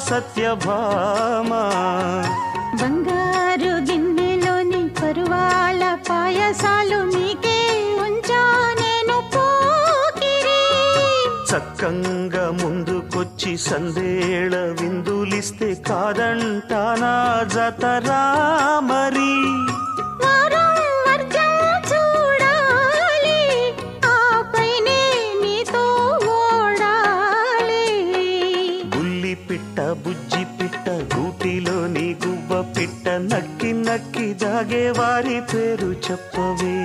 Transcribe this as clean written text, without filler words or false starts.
సత్యభామ బంగారు గిన్నెలోని పరువాల పాయసాలు మీకే ఉంచా నేను పోకిరి చక్కంగా ముందుకొచ్చి సందేళ విందులిస్తే కాదంటానా జతరా మరి వారం వర్జం చూడాలి ఆపైనే నీతో ఓడాలి బుల్లి పిట్ట బుజ్జి పిట్ట గూటిలోని గువ్వ పిట్ట నక్కి నక్కి దాగే వారి పేరు చెప్పవే